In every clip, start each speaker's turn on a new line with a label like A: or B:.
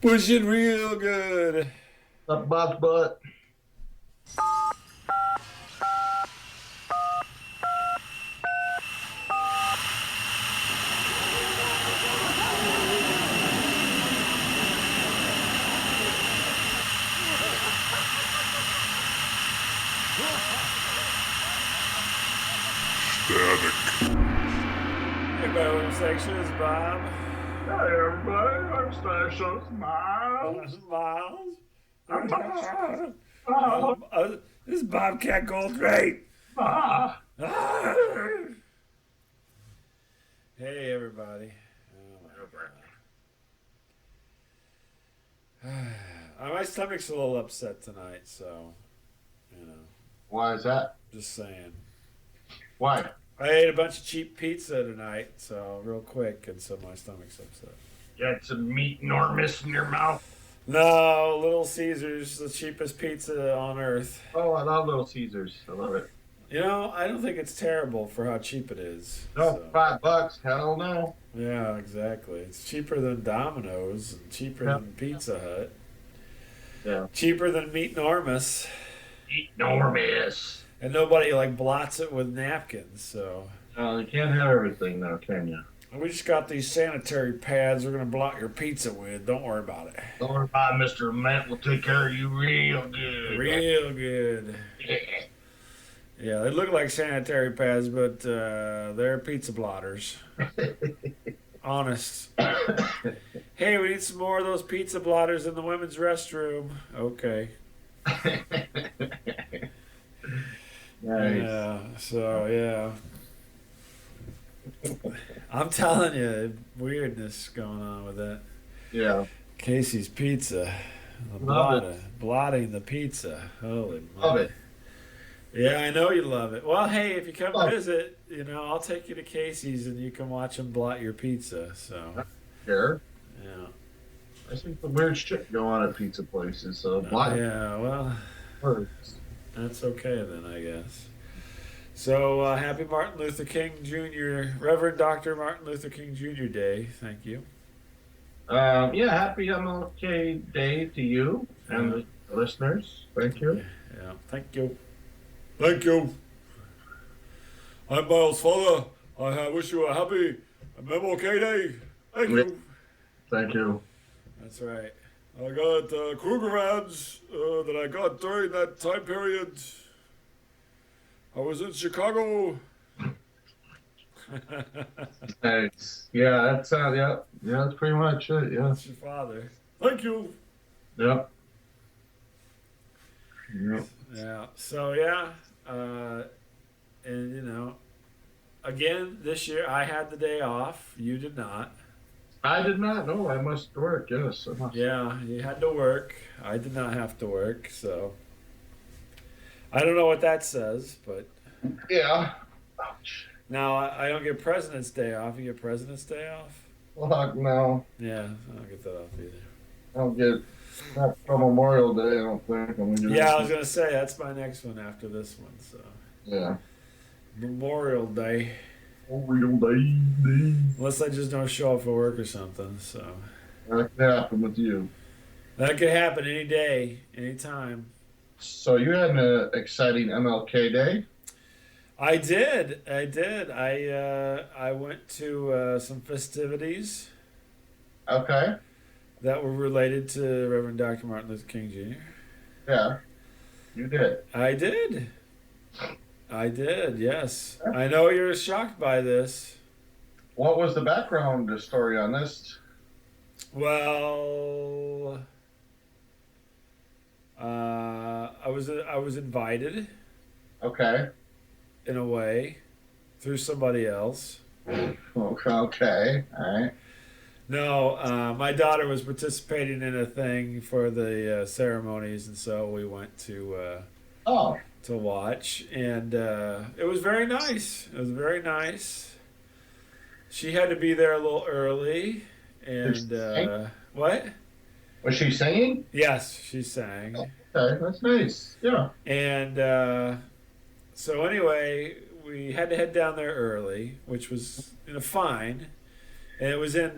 A: Pushing real good.
B: Up Bob's butt.
A: Hey, Bowen Section is Bob.
B: Hi, everybody. I'm Special Smiles.
A: Miles.
B: I'm
A: This is Bobcat Goldrake. Hey, everybody. Oh, my stomach's a little upset tonight, so,
B: Why is that?
A: just saying.
B: Why?
A: I ate a bunch of cheap pizza tonight, so real quick, and so my stomach's upset.
B: You had some meat enormous in your mouth.
A: No, Little Caesars, the cheapest pizza on earth.
B: Oh, I love Little Caesars. I love it.
A: I don't think it's terrible for how cheap it is.
B: No,
A: so.
B: $5. Hell no.
A: Yeah, exactly. It's cheaper than Domino's and cheaper than Pizza Hut.
B: Yeah.
A: Cheaper than Meat Enormous.
B: Enormous.
A: And nobody blots it with napkins, so.
B: You can't have everything now, can you?
A: We just got these sanitary pads we're going to blot your pizza with. Don't worry about it.
B: Don't worry about it, Mr. Matt. We'll take care of you real good.
A: Real good. Yeah, they look like sanitary pads, but they're pizza blotters. Honest. Hey, we need some more of those pizza blotters in the women's restroom. Okay.
B: Nice.
A: Yeah, so, yeah. I'm telling you, weirdness going on with that.
B: Yeah.
A: Casey's Pizza. Blotting the pizza. Holy
B: Love
A: moly.
B: it.
A: Yeah, I know you love it. Well, hey, if you come visit, I'll take you to Casey's and you can watch them blot your pizza. So,
B: Sure.
A: yeah.
B: I think the weird shit go on at pizza places. So
A: Yeah, well,
B: works.
A: that's okay then, I guess. So, happy Martin Luther King Jr., Reverend Dr. Martin Luther King Jr. Day. Thank you.
B: Yeah, happy MLK Day to you and the listeners. Thank you.
A: Yeah, thank you. Thank you. I'm Miles' father. I wish you a happy MLK Day. Thank you.
B: Thank you.
A: That's right. I got Kruger ads that I got during that time period. I was in Chicago.
B: Thanks. Yeah, that's that's pretty much it. Yeah.
A: That's your father. Thank you.
B: Yep. Yep.
A: Yeah. So yeah, and again this year I had the day off. You did not.
B: I did not know. I must work. Yes, I must.
A: Yeah, you had to work. I did not have to work, so I don't know what that says, but
B: Yeah. Ouch.
A: now I don't get President's Day off. You get President's Day off?
B: Well, no,
A: Yeah, I don't get that off either.
B: I don't get not for Memorial Day. I don't think I'm gonna do
A: Yeah, I
B: that.
A: was gonna say that's my next one after this one. So
B: Yeah.
A: Memorial Day,
B: Memorial Day.
A: unless I just don't show up for work or something. So
B: That can happen with you.
A: that could happen any day, anytime.
B: So you had an exciting MLK Day.
A: I did. I went to some festivities
B: Okay.
A: that were related to Reverend Dr. Martin Luther King Jr.
B: Yeah. You did.
A: I did. Yes. I know you're shocked by this.
B: What was the background story on this?
A: Well, I was invited
B: Okay.
A: in a way through somebody else.
B: Okay. All right.
A: No, my daughter was participating in a thing for the ceremonies, and so we went to
B: Oh.
A: watch, and it was very nice. It was very nice. She had to be there a little early, and what?
B: Was she singing?
A: Yes, she sang.
B: Okay, that's nice. Yeah.
A: And so anyway, we had to head down there early, which was fine. And it was in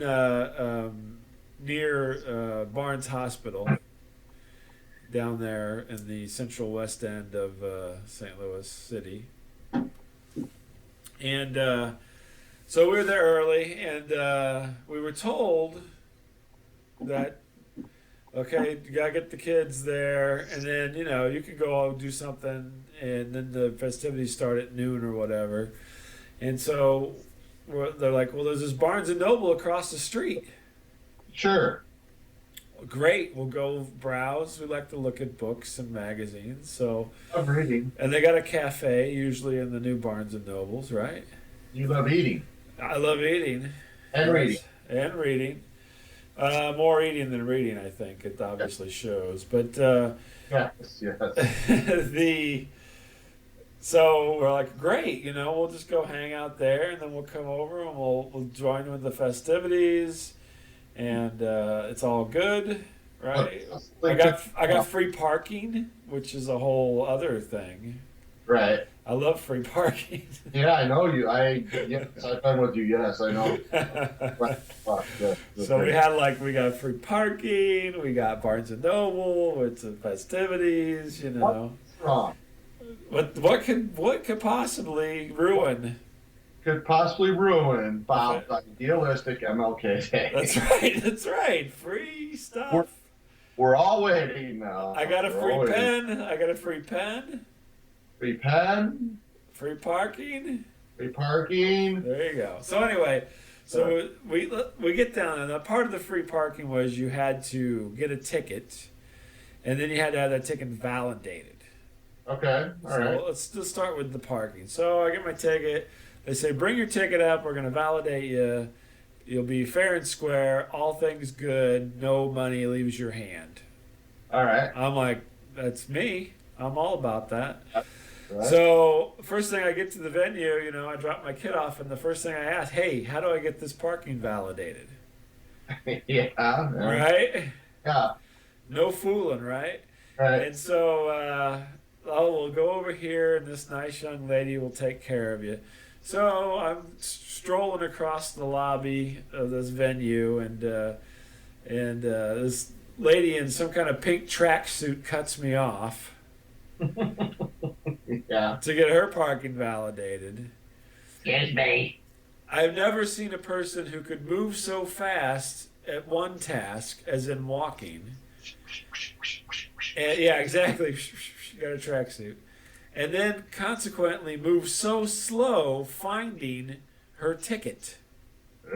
A: near Barnes Hospital down there in the central west end of St. Louis City. And so we were there early, and we were told that, okay, you gotta get the kids there, and then you can go do something, and then the festivities start at noon or whatever. And so they're like, well, there's this Barnes and Noble across the street.
B: Sure.
A: Great, we'll go browse. We like to look at books and magazines. So
B: I'm reading.
A: and they got a cafe usually in the new Barnes and Nobles, right?
B: You love eating.
A: I love eating.
B: And reading.
A: And reading. More eating than reading, I think. It obviously shows. But
B: Yes.
A: So we're like, great, we'll just go hang out there, and then we'll come over and we'll join with the festivities, and it's all good, right? I got free parking, which is a whole other thing.
B: Right.
A: I love free parking.
B: Yeah, I know you. Yes, I've been with you. Yes, I know.
A: So we got free parking. We got Barnes and Noble with the festivities.
B: What's wrong?
A: What could possibly ruin?
B: Could possibly ruin Bob's idealistic MLK Day.
A: That's right. That's right. Free stuff.
B: We're all waiting now.
A: I got a free pen. I got a free pen.
B: Free pen.
A: Free parking.
B: Free parking.
A: There you go. So anyway, we get down, and a part of the free parking was you had to get a ticket, and then you had to have that ticket validated.
B: Okay. All right.
A: Let's just start with the parking. So I get my ticket. They say, bring your ticket up. We're going to validate you. You'll be fair and square. All things good. No money leaves your hand.
B: All right.
A: I'm like, that's me. I'm all about that.
B: Right.
A: So first thing I get to the venue, I drop my kid off, and the first thing I ask, hey, how do I get this parking validated?
B: Yeah.
A: Right?
B: Yeah.
A: No fooling, right?
B: Right.
A: And so, we'll go over here, and this nice young lady will take care of you. So I'm strolling across the lobby of this venue, and this lady in some kind of pink tracksuit cuts me off.
B: Yeah.
A: To get her parking validated.
B: Excuse me.
A: I've never seen a person who could move so fast at one task as in walking. And, yeah, exactly. She got a tracksuit. And then consequently move so slow finding her ticket.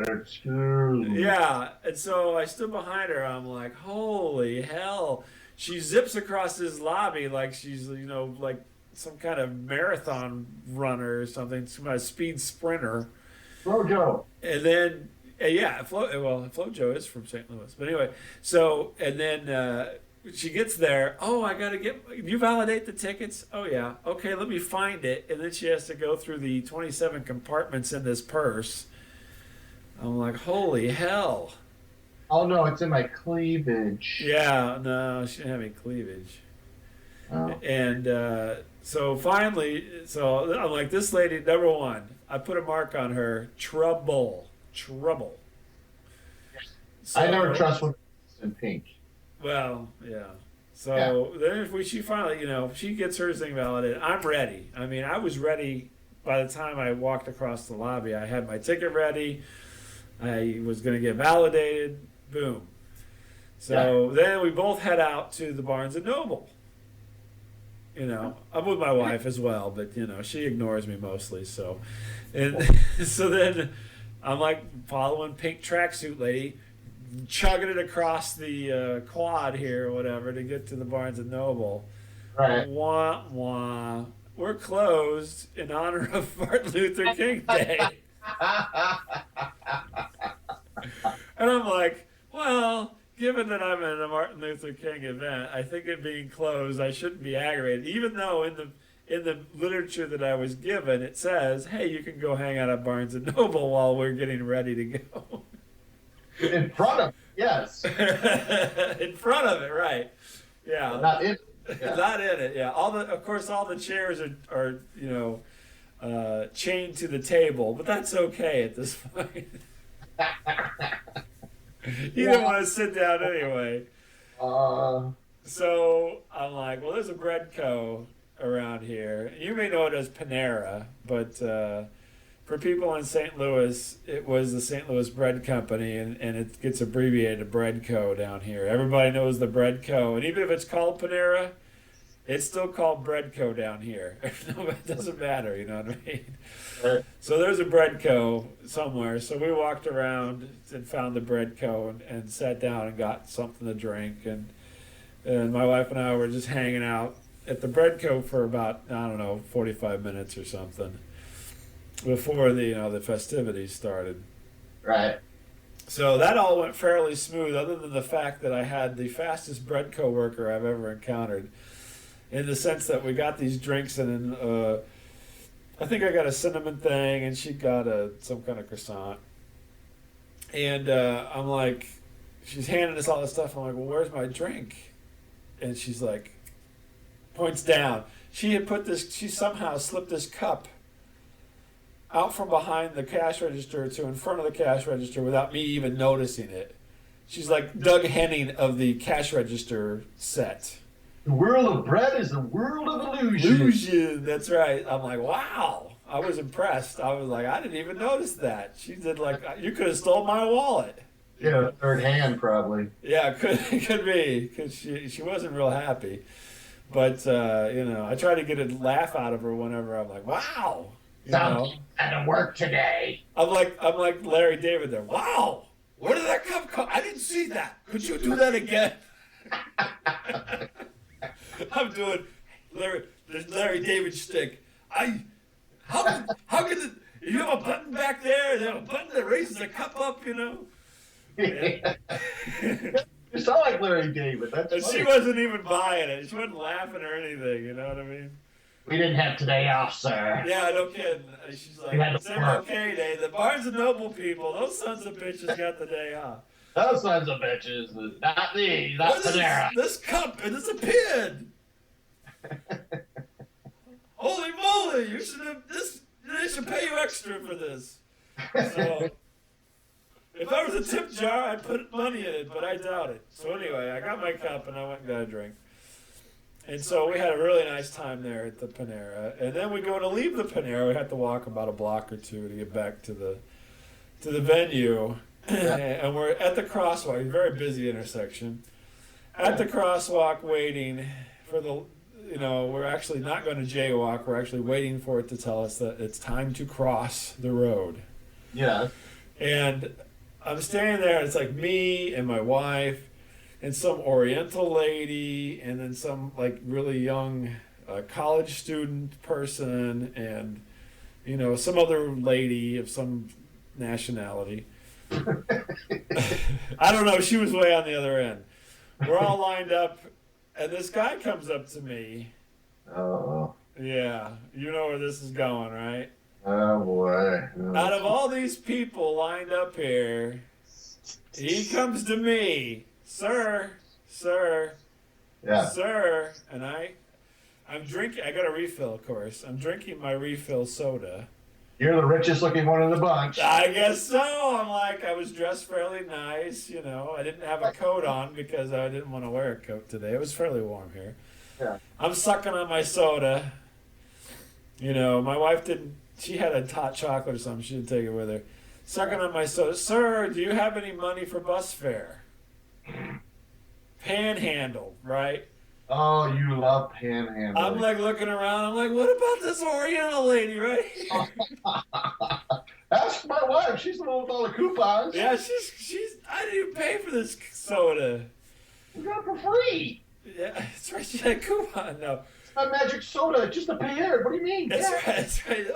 B: Excuse me.
A: Yeah, and so I stood behind her. I'm like, holy hell. She zips across this lobby like she's, like some kind of marathon runner or something, some kind of speed sprinter.
B: Flojo.
A: And then, Flojo is from St. Louis. But anyway, so, and then she gets there. Oh, you validate the tickets? Oh, yeah. Okay, let me find it. And then she has to go through the 27 compartments in this purse. I'm like, holy hell.
B: Oh, no, it's in my cleavage.
A: Yeah, no, she didn't have any cleavage.
B: Oh.
A: And so finally, I'm like, this lady, number one, I put a mark on her, trouble. So,
B: I never trust women in pink.
A: Well, yeah. So then if she finally, she gets her thing validated, I'm ready. I mean, I was ready by the time I walked across the lobby. I had my ticket ready. I was going to get validated. Boom. So then we both head out to the Barnes and Noble. I'm with my wife as well, but she ignores me mostly. So, and so then I'm like following pink tracksuit lady, chugging it across the quad here or whatever to get to the Barnes and Noble.
B: Right.
A: Wah wah. We're closed in honor of Martin Luther King Day. And I'm like, well, given that I'm at a Martin Luther King event, I think it being closed, I shouldn't be aggravated. Even though in the literature that I was given, it says, hey, you can go hang out at Barnes and Noble while we're getting ready to go.
B: In front of it, yes.
A: In front of it, right? Yeah.
B: Not in it. Yeah.
A: Not in it. Yeah. Of course, all the chairs are chained to the table, but that's okay at this point. He didn't want to sit down anyway.
B: Uh,
A: So I'm like, well, there's a bread co. around here. You may know it as Panera, but for people in St. Louis, it was the St. Louis Bread Company, and it gets abbreviated Bread Co. down here. Everybody knows the Bread Co. And even if it's called Panera, it's still called Bread Co. down here. It doesn't matter, you know what I mean? So there's a Bread Co. somewhere. So we walked around and found the Bread Co. and sat down and got something to drink. And my wife and I were just hanging out at the Bread Co. for about, I don't know, 45 minutes or something before the festivities started.
B: right.
A: So that all went fairly smooth, other than the fact that I had the fastest bread co-worker I've ever encountered, in the sense that we got these drinks, and I think I got a cinnamon thing, and she got some kind of croissant. And I'm like, she's handing us all this stuff. I'm like, well, where's my drink? And she's like, points down. She somehow slipped this cup out from behind the cash register to in front of the cash register without me even noticing it. She's like Doug Henning of the cash register set.
B: The world of bread is a world of illusion.
A: Illusion, that's right. I'm like, wow. I was impressed. I was like, I didn't even notice that. She did like, you could have stole my wallet.
B: Yeah, third hand probably.
A: Yeah, could be, because she wasn't real happy. But I try to get a laugh out of her whenever I'm like, wow.
B: Something had to work today.
A: I'm like Larry David there. Wow, where did that come? I didn't see that. Could you do that again? I'm doing Larry David shtick. How can you have a button back there? You have a button that raises the cup up,
B: Yeah. You sound like Larry David. That's
A: And
B: funny.
A: she wasn't even buying it. She wasn't laughing or anything. You know what I mean?
B: We didn't have today off, sir.
A: Yeah, no kidding. She's like, it's MLK Day. The Barnes and Noble people, those sons of bitches got the day off.
B: Those sons of bitches. Not these. Not Panera.
A: This cup, and it's a pin. Holy moly! They should pay you extra for this. So, if I was a tip jar, I'd put money in it, but I doubt it. So anyway, I got my cup and I went and got a drink. And so we had a really nice time there at the Panera. And then we go to leave the Panera. We had to walk about a block or two to get back to the venue. And we're at the crosswalk, a very busy intersection. At the crosswalk waiting for we're actually not going to jaywalk. We're actually waiting for it to tell us that it's time to cross the road.
B: Yeah.
A: And I'm standing there, and it's like me and my wife and some Oriental lady, and then some like really young college student person, and some other lady of some nationality. I don't know. She was way on the other end. We're all lined up, and this guy comes up to me.
B: Oh.
A: Yeah, you know where this is going, right?
B: Oh boy. Oh.
A: Out of all these people lined up here, he comes to me. Sir,
B: Yeah.
A: sir, and I'm drinking. I got a refill, of course. I'm drinking my refill soda.
B: You're the richest looking one in the bunch.
A: I guess so. I was dressed fairly nice, I didn't have a coat on because I didn't want to wear a coat today. It was fairly warm here.
B: Yeah.
A: I'm sucking on my soda. My wife she had a hot chocolate or something. She didn't take it with her. Sucking on my soda. Sir, do you have any money for bus fare? Panhandle, right?
B: Oh, you love panhandling.
A: I'm like looking around. I'm like, what about this Oriental lady right here?
B: Ask my wife. She's the one with all the coupons.
A: Yeah, she's. I didn't even pay for this soda.
B: We got it for free.
A: Yeah, that's right. She had a coupon. No,
B: It's not magic soda. It's just a pear. What do you mean?
A: that's right. That's right.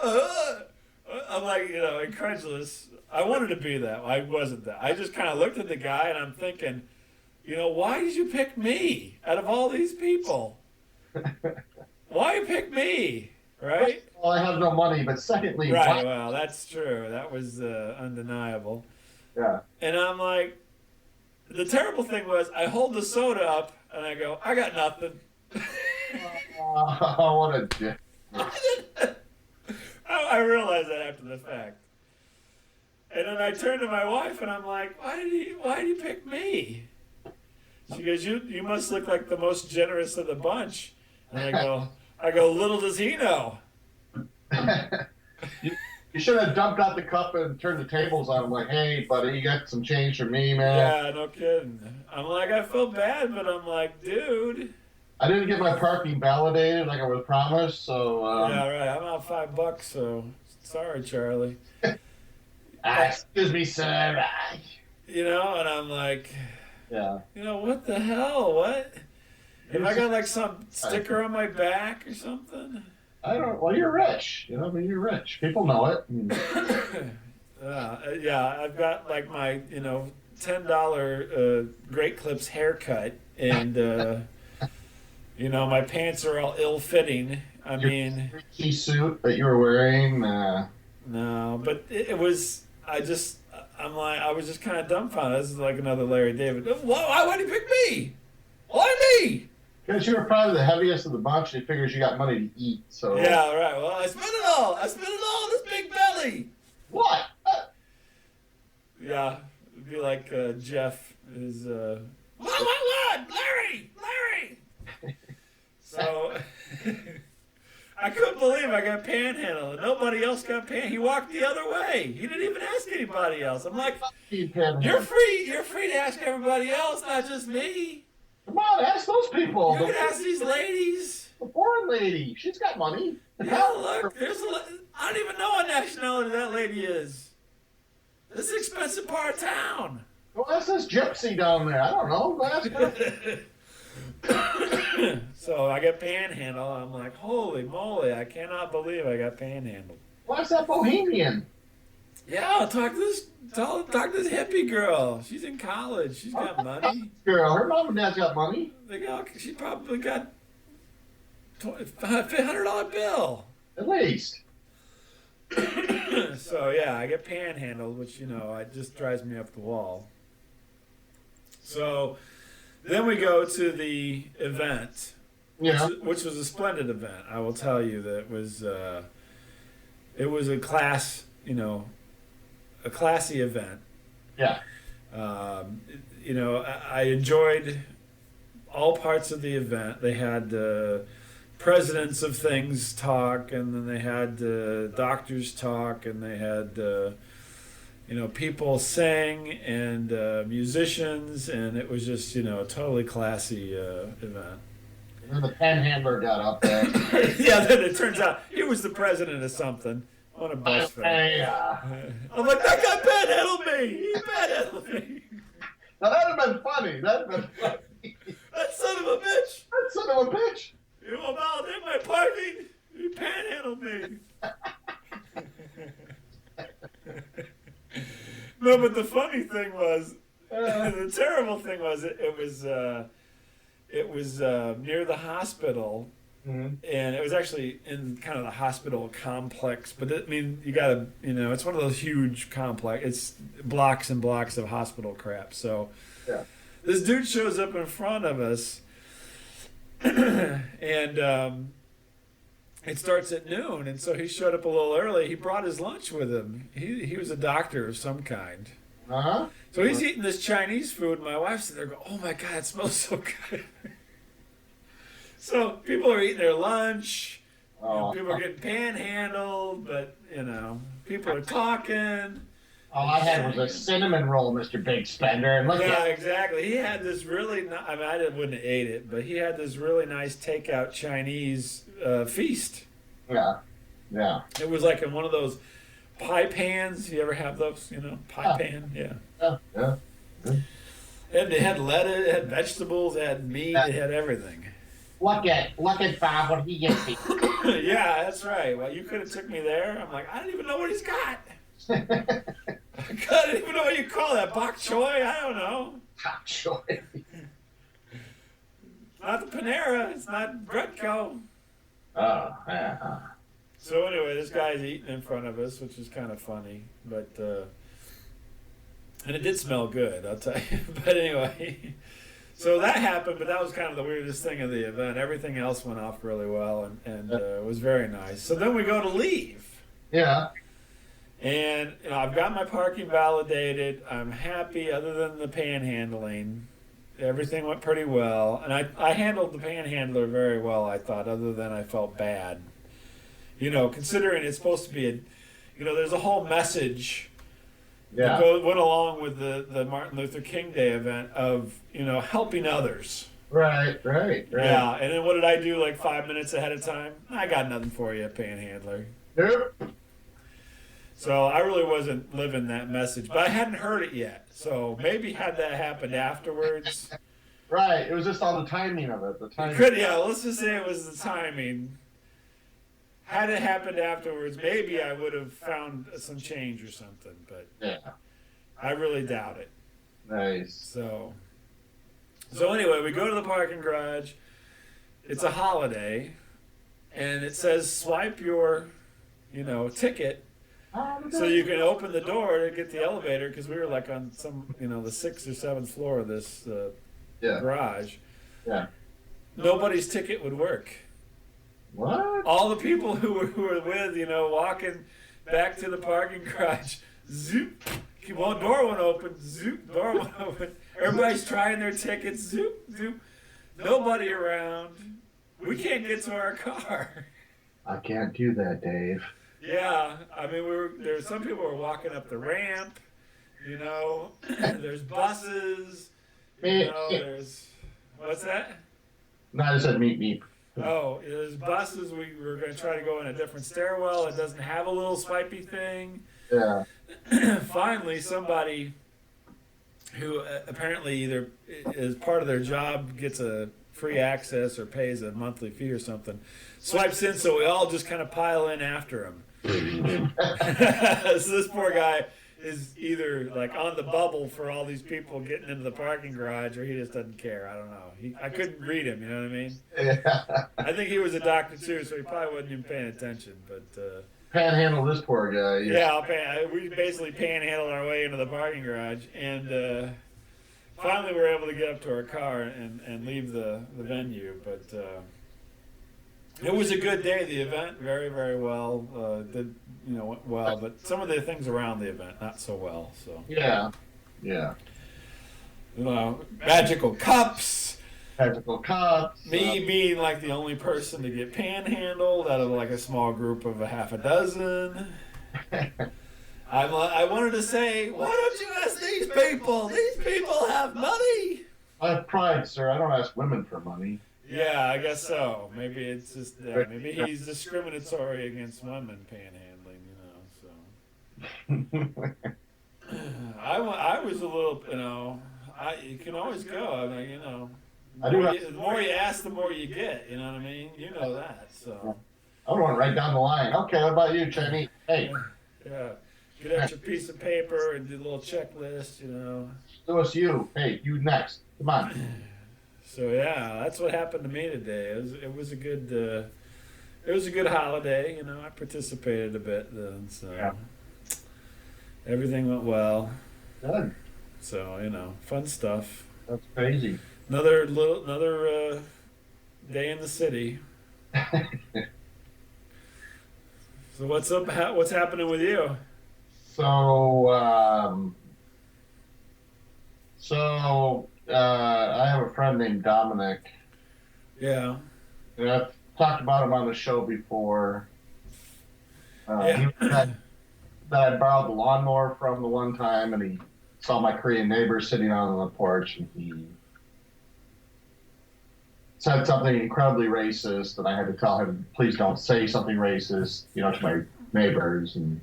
A: I'm like, incredulous. I wanted to be that. I wasn't that. I just kind of looked at the guy and I'm thinking, why did you pick me out of all these people? Why you pick me? Right?
B: Well, I have no money, but secondly,
A: Right. Well, that's true. That was undeniable.
B: Yeah.
A: And I'm like, the terrible thing was, I hold the soda up and I go, I got nothing.
B: Oh, what a dick.
A: I realized that after the fact. And then I turned to my wife and I'm like, why did he pick me? She goes, you must look like the most generous of the bunch. And I go, little does he know.
B: You should have dumped out the cup and turned the tables on him like, hey, buddy, you got some change for me, man.
A: Yeah, no kidding. I'm like, I feel bad, but I'm like, dude.
B: I didn't get my parking validated like I was promised, so...
A: yeah, right. I'm out $5, so sorry, Charlie.
B: Excuse me, sir.
A: You know, and I'm like...
B: Yeah.
A: You know, what the hell? What? Have I got like some sticker on my back or something?
B: I don't. Well, you're rich. You know, I mean, you're rich. People know it.
A: Yeah, I've got like my $10 Great Clips haircut, and my pants are all ill-fitting. I mean,
B: key suit that you were wearing.
A: No, but it was. I'm like, I was just kind of dumbfounded. This is like another Larry David. Why would he pick me? Why me?
B: Because you were probably the heaviest of the bunch, and he figures you got money to eat. So
A: yeah, right. Well, I spent it all. This big belly.
B: What?
A: Yeah, it'd be like Jeff is. What? Larry! So I couldn't believe I got panhandled. Nobody else got He walked the other way. He didn't even ask anybody else. I'm like, you're free. You're free to ask everybody else, not just me.
B: Come on, ask those people.
A: You can ask these ladies.
B: The foreign lady. She's got money.
A: Yeah, look. I don't even know what nationality that lady is. This is an expensive part of town.
B: Well, ask this gypsy down there. I don't know. Ask her.
A: So I get panhandled. I'm like, holy moly, I cannot believe I got panhandled.
B: Why's that bohemian?
A: Yeah, I'll talk to this hippie girl. She's in college. She's got money.
B: Girl, her mom and dad's got money.
A: She probably got $100 bill.
B: At least.
A: So yeah, I get panhandled, which it just drives me up the wall. So then we go to the event, which was a splendid event. I will tell you that it was a classy event.
B: Yeah.
A: I enjoyed all parts of the event. They had presidents of things talk, and then they had doctors talk, and they had people sing, and musicians, and it was just a totally classy event.
B: And then the panhandler got up there.
A: Yeah, then it turns out he was the president of something on a bus fare. I'm like, that guy panhandled me. He panhandled me.
B: Now that'd have been funny. That
A: son of a bitch.
B: That son of a bitch.
A: You won't validate my parking. You panhandled me. No, but the funny thing was, the terrible thing was, it was near the hospital, and it was actually in kind of the hospital complex. But you gotta, it's one of those huge complex. It's blocks and blocks of hospital crap. So, this dude shows up in front of us, and it starts at noon, and so he showed up a little early. He brought his lunch with him. He was a doctor of some kind.
B: Uh-huh.
A: So he's eating this Chinese food, and my wife's sitting there going, oh my God, it smells so good. So people are eating their lunch. People are getting panhandled, but, people are talking.
B: All I had was a cinnamon roll, Mr. Big Spender. And
A: exactly. He had this really, I wouldn't have ate it, but he had this really nice takeout Chinese feast.
B: Yeah.
A: It was like in one of those pie pans. You ever have those? Pie pan. Yeah.
B: Yeah.
A: And they had lettuce, it had vegetables, it had meat, it had everything.
B: Look at Bob what he gets me.
A: Yeah, that's right. Well, you could have took me there. I'm like, I don't even know what he's got. I don't even know what you call that. Bok choy? I don't know.
B: Bok choy.
A: Not the Panera. It's not Bretco.
B: Oh, yeah.
A: So anyway, this guy's eating in front of us, which is kind of funny. But and it did smell good, I'll tell you. But anyway, so that happened, but that was kind of the weirdest thing of the event. Everything else went off really well, and it was very nice. So then we go to leave.
B: Yeah.
A: And I've got my parking validated. I'm happy, other than the panhandling. Everything went pretty well, and I handled the panhandler very well, I thought, other than I felt bad. Considering it's supposed to be there's a whole message that went along with the Martin Luther King Day event of, helping others.
B: Right.
A: Yeah, and then what did I do like 5 minutes ahead of time? I got nothing for you, panhandler.
B: Yep.
A: So I really wasn't living that message, but I hadn't heard it yet. So maybe had that happened afterwards.
B: Right. It was just all the timing of it.
A: Let's just say it was the timing. Had it happened afterwards, maybe I would have found some change or something, but I really doubt it.
B: Nice.
A: So anyway, we go to the parking garage. It's a holiday, and it says swipe your, ticket. So you can open the door to get the elevator, because we were like on some, the 6th or 7th floor of this garage.
B: Yeah.
A: Nobody's ticket would work.
B: What?
A: All the people who were with, walking back to the parking garage, zoop, door went open, zoop, door went open. Everybody's trying their tickets, zoop, zoop. Nobody around. We can't get to our car.
B: I can't do that, Dave.
A: Yeah, I mean, there's some people were walking up the ramp, there's buses, there's, what's that?
B: No, I said meep.
A: Oh, there's buses. We were going to try to go in a different stairwell. It doesn't have a little swipey thing.
B: Yeah.
A: Finally, somebody who apparently either as part of their job gets a free access or pays a monthly fee or something, swipes in, so we all just kind of pile in after him. So this poor guy is either like on the bubble for all these people getting into the parking garage, or he just doesn't care. I don't know. I couldn't read him, you know what I mean?
B: Yeah.
A: I think he was a doctor too, so he probably wasn't even paying attention. But
B: panhandle this poor guy.
A: Yeah, we basically panhandled our way into the parking garage, and finally we were able to get up to our car and leave the venue. But it was a good day. The event very, very well. Went well, but some of the things around the event not so well. So
B: yeah.
A: Magical cups. Me
B: Me
A: being like the only person to get panhandled out of like a small group of a half a dozen. I wanted to say, why don't you ask these people? These people have money.
B: I have pride, sir. I don't ask women for money.
A: Yeah, I guess so. Maybe it's just maybe he's discriminatory against women panhandling, So I was a little, you can always go. I mean, the more you ask, the more you get. You know what I mean? You know that. So
B: I would want right down the line. Okay, what about you, Chinese? Hey.
A: Yeah. Get out your piece of paper and do a little checklist.
B: So it's you. Hey, you next. Come on.
A: So yeah, that's what happened to me today. It was a good holiday. I participated a bit then, so everything went well.
B: Good.
A: So fun stuff.
B: That's crazy.
A: Another day in the city. So what's up? What's happening with you?
B: So I have a friend named Dominic.
A: Yeah.
B: And I've talked about him on the show before.
A: Yeah.
B: That I borrowed the lawnmower from the one time, and he saw my Korean neighbor sitting out on the porch, and he said something incredibly racist, and I had to tell him, please don't say something racist, to my neighbors. And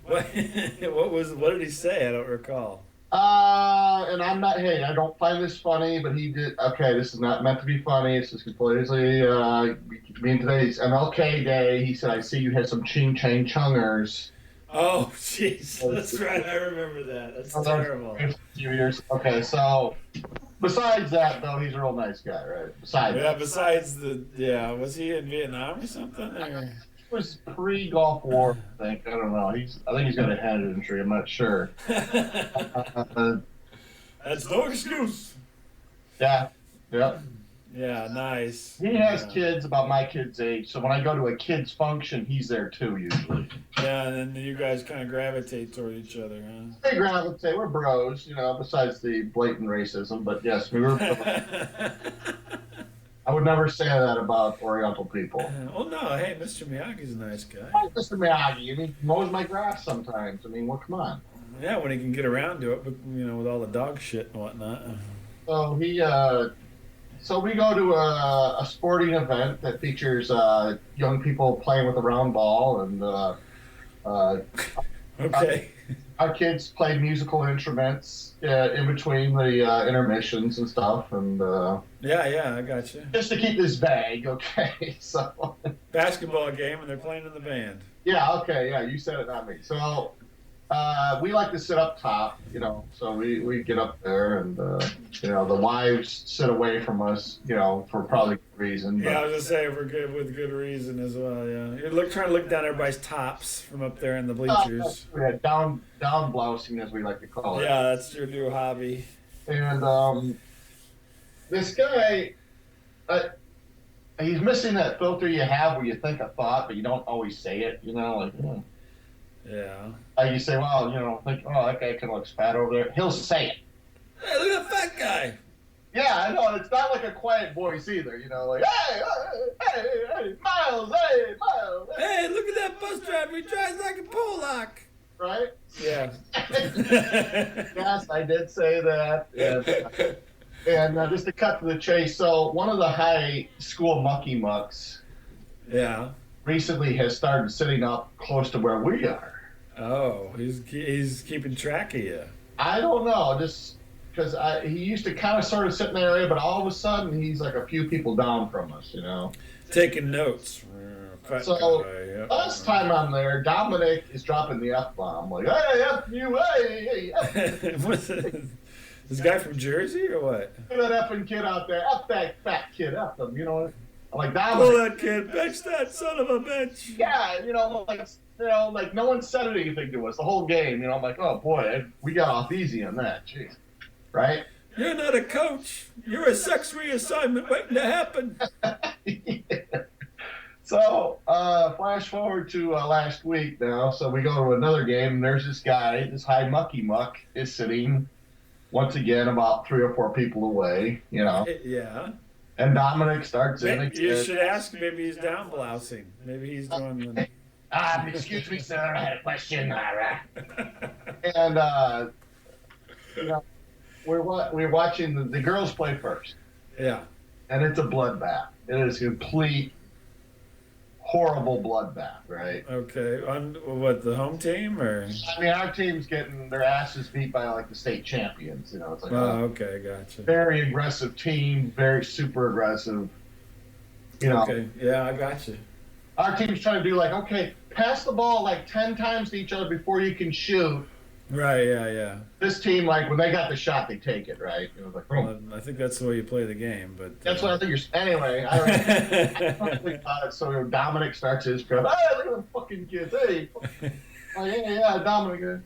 A: what did he say? I don't recall.
B: And I'm not, hey, I don't find this funny, but he did, okay, this is not meant to be funny. This is completely, being today's MLK Day. He said, I see you had some ching chang chungers.
A: Oh, jeez. That's right. I remember that. That's terrible.
B: Okay, so besides that, though, he's a real nice guy, right?
A: Besides was he in Vietnam or something? Or?
B: It was pre-Gulf War, I think. I don't know. I think he's got a head injury. I'm not sure.
A: That's no excuse.
B: Yeah.
A: Yeah, nice.
B: He has
A: Yeah.
B: kids about my kid's age, so when I go to a kid's function, he's there too usually.
A: Yeah, and then you guys kind of gravitate toward each other,
B: They gravitate. We're bros, besides the blatant racism. But yes, we were.
A: huh?
B: I would never say that about Oriental people.
A: Oh no, hey, Mr. Miyagi's a nice guy.
B: Oh, Mr. Miyagi. I mean, he mows my grass sometimes. I mean, well, come on.
A: Yeah, when he can get around to it, but with all the dog shit and whatnot.
B: So so we go to a sporting event that features young people playing with a round ball, and uh,
A: Okay.
B: our kids play musical instruments in between the intermissions and stuff, and
A: Yeah, I got you.
B: just to keep this vague, okay? So
A: Basketball game, and they're playing in the band.
B: yeah, okay, yeah, you said it, not me. So we like to sit up top, so we get up there, and the wives sit away from us, for probably good reason.
A: Yeah, I
B: But
A: was just saying for good with good reason as well. Yeah, you're trying to look down everybody's tops from up there in the bleachers.
B: yeah, down blousing, as we like to call it.
A: Yeah, that's your new hobby.
B: And this guy, he's missing that filter you have where you think a thought, but you don't always say it.
A: Yeah.
B: Like you say, well, think, oh, that guy kind of looks fat over there. He'll say it.
A: Hey, look at that fat guy.
B: Yeah, I know. It's not like a quiet voice either. Like, hey, Miles, hey, Miles.
A: Hey, look at that bus driver. He drives like a Pollock.
B: Right?
A: Yeah.
B: Yes, I did say that. And just to cut to the chase, so one of the high school mucky mucks
A: Yeah.
B: recently has started sitting up close to where we are.
A: Oh, he's keeping track of you.
B: I don't know, just because he used to kind of sort of sit in that area, but all of a sudden he's like a few people down from us.
A: Taking notes.
B: So
A: Yep.
B: last time I'm there, Dominic is dropping the F-bomb. Like, hey, F you, hey, F
A: What's it? This guy from Jersey or what?
B: that effing kid out there, F that fat kid, F them, I'm like,
A: Pull
B: Dominic.
A: that kid, bitch that son of a bitch.
B: Yeah, like no one said anything to us the whole game. I'm like, oh boy, we got off easy on that. Jeez. Right?
A: You're not a coach. You're a sex reassignment waiting to happen.
B: So, flash forward to last week now. So we go to another game, and there's this guy, this high mucky muck, is sitting once again about 3 or 4 people away,
A: Yeah.
B: And Dominic starts in
A: You
B: again.
A: should ask him if he's down blousing. Maybe he's doing the...
B: Excuse me, sir, I had a question. And, we're watching the girls play first,
A: Yeah.
B: and it's a bloodbath. It is a complete horrible bloodbath, right?
A: Okay. On what, the home team or?
B: I mean, our team's getting their asses beat by like the state champions. It's like
A: Oh,
B: a
A: okay, gotcha.
B: very aggressive team, very super aggressive.
A: Okay. Yeah, I got you.
B: Our team's trying to do like, okay, pass the ball like 10 times to each other before you can shoot.
A: Right. Yeah.
B: This team, like when they got the shot, they take it, right? Like, boom.
A: Well, I think that's the way you play the game, but.
B: That's what I think you're. Anyway, I don't think about it. So Dominic starts his crap. Hey, look at them fucking kids. Hey, yeah, Dominic.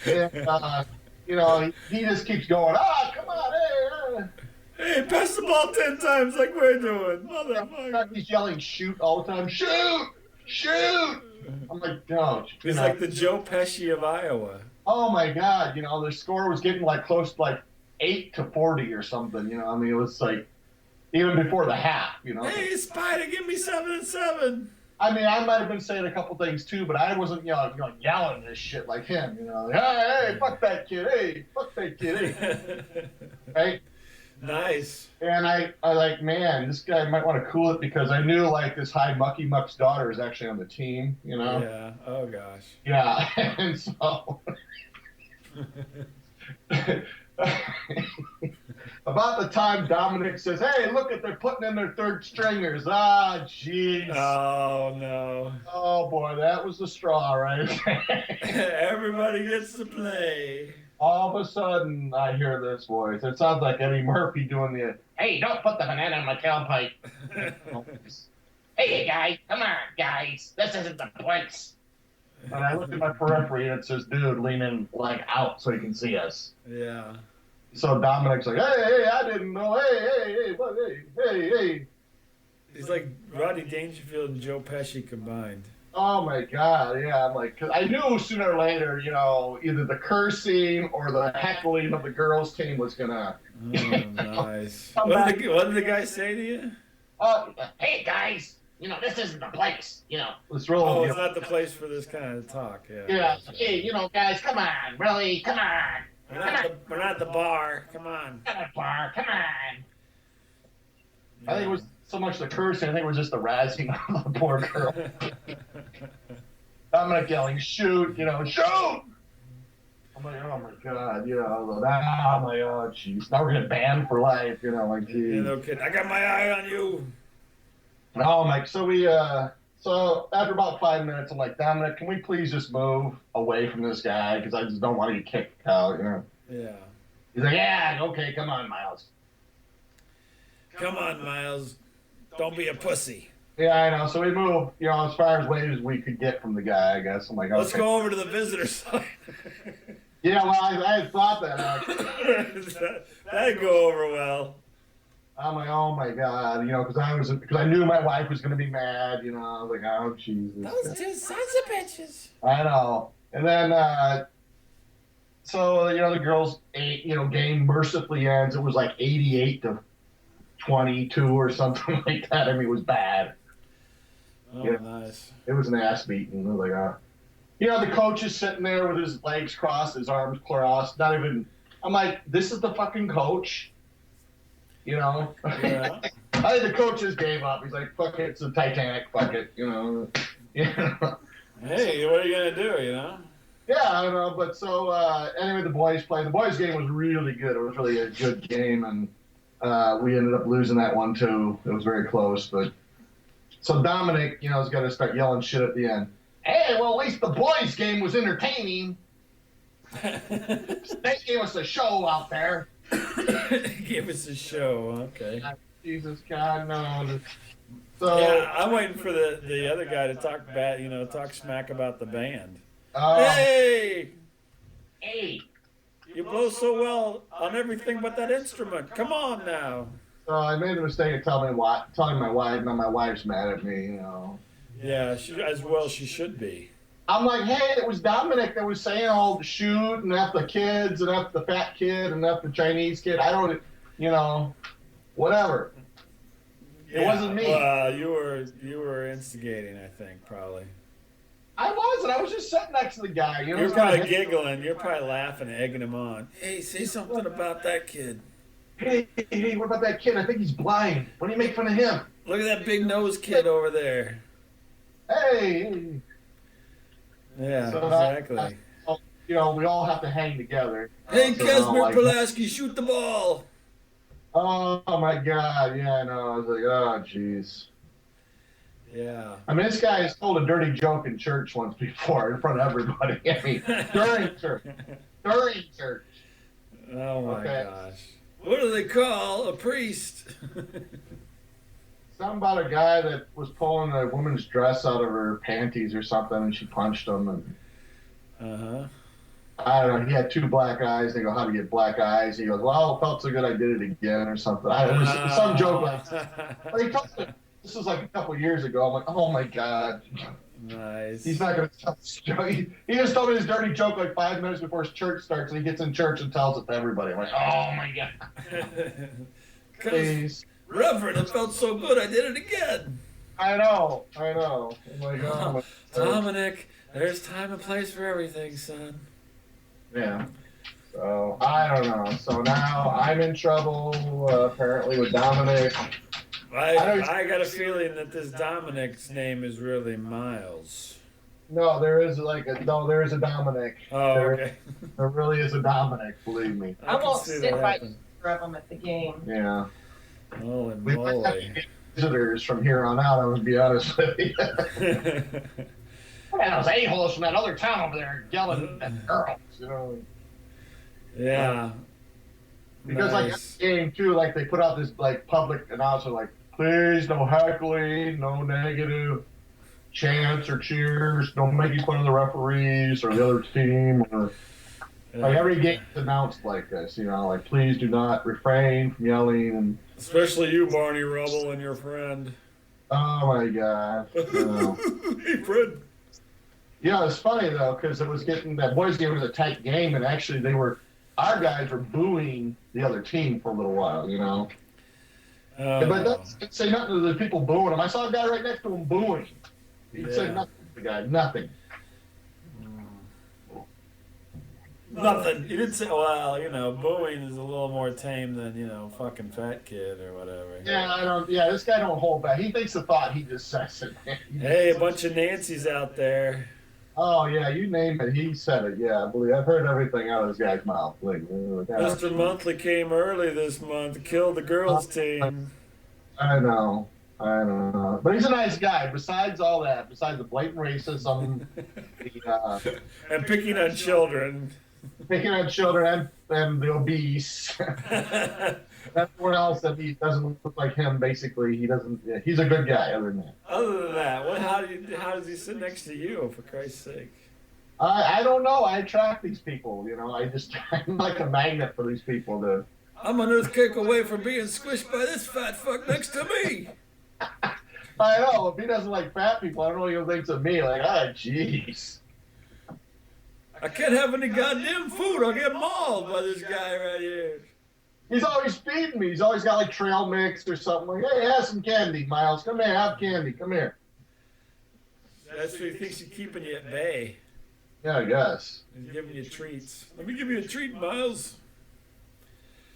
B: And he just keeps going. Come on, hey.
A: Hey, pass the ball 10 times like we're doing, motherfucker.
B: He's yelling, shoot all the time. Shoot. I'm like, no.
A: He's like the Joe Pesci of Iowa.
B: Oh my God, their score was getting like close to like 8-40 or something. I mean, it was like even before the half.
A: Hey, Spider, give me 7 and 7.
B: I mean, I might have been saying a couple things too, but I wasn't, yelling this shit like him. Hey, fuck that kid. Hey, fuck that kid. Hey. Right?
A: Nice.
B: And I like, man, this guy might want to cool it because I knew like this high mucky muck's daughter is actually on the team.
A: Yeah. Oh gosh.
B: Yeah, and so. About the time Dominic says, hey, look they're putting in their third stringers. Ah, jeez.
A: Oh no.
B: Oh boy, that was the straw, right?
A: Everybody gets to play.
B: All of a sudden, I hear this voice. It sounds like Eddie Murphy doing the, hey, don't put the banana in my tailpipe. Hey, guys, come on, guys. This isn't the place. And I look at my periphery and it says, dude, lean in, like, out so he can see us.
A: Yeah.
B: So Dominic's like, hey, I didn't know. Hey, what? Hey.
A: He's like Rodney Dangerfield and Joe Pesci combined.
B: Oh my God, yeah. I'm like, 'cause I knew sooner or later, either the cursing or the heckling of the girls' team was gonna
A: Oh, nice.
B: come
A: What
B: back.
A: did the guy say to you?
B: Hey guys, this isn't the place. It's
A: Oh,
B: real.
A: it's not the place for this kind of talk. Yeah.
B: Yeah.
A: Gotcha.
B: Hey, guys, come on, really, come on,
A: We're not the bar. Come on.
B: come on, bar, come on. I think it
A: Yeah.
B: was so much the cursing. I think it was just the razzing of the poor girl. Dominic yelling, shoot, shoot! I'm like, oh my God, now I'm like, oh jeez, now we're gonna ban for life, like geez.
A: Yeah, no kidding. I got my eye on you.
B: Oh my, so after about 5 minutes, I'm like, Dominic, can we please just move away from this guy because I just don't want to get kicked out,
A: Yeah.
B: He's like, yeah, okay, come on, Miles.
A: Come on, Miles. Don't be a pussy.
B: Yeah, I know. So we moved, as far as away as we could get from the guy, I guess. I'm like, okay.
A: Let's go over to the visitor side.
B: Yeah, well, I had thought that actually.
A: That'd go over well.
B: I'm like, oh my God, because I knew my wife was going to be mad, I was like, oh Jesus.
A: Those two sons of bitches.
B: I know. And then, so the girls' game mercifully ends. It was like 88-22 or something like that. I mean, it was bad.
A: Oh, nice.
B: It was an ass beating. I was like, the coach is sitting there with his legs crossed, his arms crossed, not even. I'm like, this is the fucking coach.
A: Yeah.
B: I think the coach just gave up. He's like, fuck it, it's the Titanic, fuck it,
A: Hey, what are you gonna do,
B: Yeah, I don't know, but so anyway, the boys played. The boys' game was really good. It was really a good game, and we ended up losing that one too. It was very close, but so Dominic, has got to start yelling shit at the end. Hey, well, at least the boys' game was entertaining. They gave us a show out there.
A: Give us a show, okay.
B: Jesus God, no. So
A: Yeah, I'm waiting for the other guy to talk talk smack about the band.
B: hey,
A: You blow so well on everything but that instrument. Come on now.
B: so I made the mistake of telling my wife. Now my wife's mad at me.
A: Yeah, she should be.
B: I'm like, hey, it was Dominic that was saying all the shoot and F the kids and F the fat kid and F the Chinese kid. I don't, whatever. It wasn't me.
A: You were instigating, I think, probably.
B: I wasn't. I was just sitting next to the guy.
A: You're probably giggling. You're probably laughing, egging him on. Hey, say something about that kid.
B: Hey, what about that kid? I think he's blind. Why do you make fun of him?
A: Look at that big nose kid over there.
B: Hey.
A: Yeah,
B: So
A: exactly.
B: we all have to hang together.
A: Hey,
B: So
A: Kesmer Pulaski, shoot the ball.
B: Oh my God! Yeah, I know. I was like, oh jeez.
A: Yeah.
B: I mean, this guy has told a dirty joke in church once before in front of everybody. I mean, during church. During church.
A: Oh my gosh. What do they call a priest?
B: Something about a guy that was pulling a woman's dress out of her panties or something, and she punched him. And I don't know. He had two black eyes. They go, "How do you get black eyes?" He goes, "Well, it felt so good, I did it again," or something. It was some joke like that. But he told me, this was like a couple years ago. I'm like, "Oh my God."
A: Nice.
B: He's not going to tell this joke. He just told me this dirty joke like 5 minutes before his church starts, and he gets in church and tells it to everybody. I'm like, "Oh my God." Please.
A: Reverend, it felt so good, I did it again.
B: I know. I'm like, oh my God.
A: Dominic, there's time and place for everything, son.
B: Yeah. So, I don't know. So now I'm in trouble, apparently, with Dominic.
A: I got a feeling that this Dominic's name is really Miles.
B: No, there is a Dominic.
A: Oh, okay.
B: There really is a Dominic, believe me.
C: I won't sit by either of them at the game.
B: Yeah.
A: Holy
B: We might have
A: moly.
B: to get visitors from here on out, I'm going to be honest with you. Look at those a-holes from that other town over there yelling at girls,
A: Yeah.
B: Because
A: Nice.
B: like that game too, like they put out this like public announcement, like please no heckling, no negative chants or cheers, don't making fun of the referees or the other team. Like every game's announced like this, like please do not refrain from yelling and.
A: Especially you, Barney Rubble, and your friend.
B: Oh my God!
A: Hey, Fred.
B: Yeah, it's funny though because it was getting that boys' game was a tight game, and actually our guys were booing the other team for a little while, But that's say nothing to the people booing him. I saw a guy right next to him booing. He'd say nothing to the guy, nothing.
A: Nothing. You didn't say, well, booing is a little more tame than, fucking fat kid or whatever.
B: Yeah, this guy don't hold back. He thinks the thought, he just says it.
A: Hey, a bunch of Nancys out there.
B: Oh, yeah, you name it. He said it. Yeah, I believe I've heard everything out of this guy's mouth.
A: Mr. Monthly came early this month, killed the girls' team.
B: I know. But he's a nice guy. Besides all that, besides the blatant racism,
A: and picking on children.
B: Picking on children and the obese. Everyone else that he doesn't look like him, basically, he doesn't. Yeah, he's a good guy. Other than that.
A: Other than that, how does he sit next to you? For Christ's sake.
B: I don't know. I attract these people. I'm like a magnet for these people.
A: I'm an earthquake away from being squished by this fat fuck next to me.
B: I know. If he doesn't like fat people, I don't know what he thinks of me. Like, jeez.
A: I can't have any goddamn food. I'll get mauled by this guy right here.
B: He's always feeding me. He's always got like trail mix or something. Like, hey, have some candy, Miles. Come here, have candy. Come here.
A: That's what he thinks he's keeping you at bay.
B: Yeah, I guess.
A: He's giving you treats. Let me give you a treat, Miles.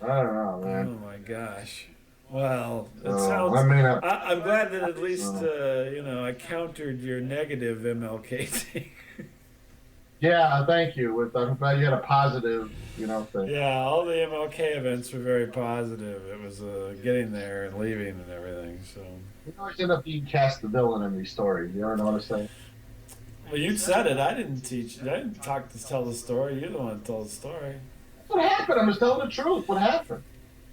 B: I don't know, man.
A: Oh my gosh. Well, it sounds. I'm glad that at least I countered your negative MLK thing.
B: Yeah, thank you. I'm glad you had a positive, thing.
A: Yeah, all the MLK events were very positive. It was getting there and leaving and everything. So.
B: You always end up being cast the villain in these stories. You ever notice that?
A: Well, you said it. I didn't teach you. I didn't tell the story. You're the one that told the story.
B: What happened? I'm just telling the truth. What happened?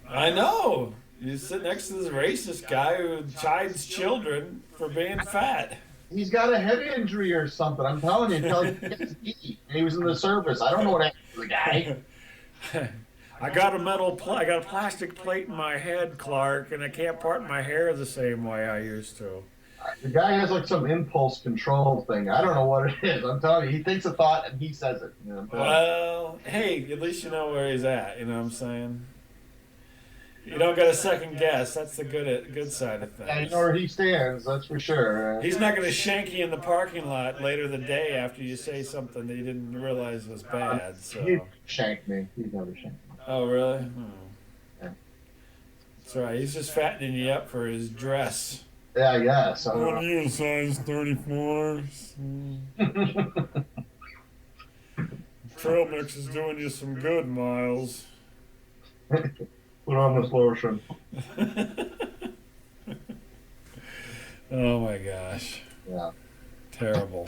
A: I know. You sit next to this racist guy who chides children for being fat.
B: He's got a head injury or something. I'm telling you. He was in the service. I don't know what happened to the guy.
A: I got a plastic plate in my head, Clark, and I can't part my hair the same way I used to.
B: The guy has like some impulse control thing. I don't know what it is. I'm telling you, he thinks a thought and he says it.
A: Well, hey, at least you know where he's at. You know what I'm saying? You don't got a second guess. That's the good side of things.
B: I know where he stands. That's for sure.
A: He's not going to shank you in the parking lot later the day after you say something that he didn't realize was bad. So.
B: He'd shank me. He'd never shank me.
A: Oh, really?
B: Yeah.
A: That's right. He's just fattening you up for his dress.
B: Yeah, I guess.
A: What are you, size 34? Trail mix is doing you some good, Miles.
B: Put on this lotion.
A: Oh my gosh.
B: Yeah.
A: Terrible.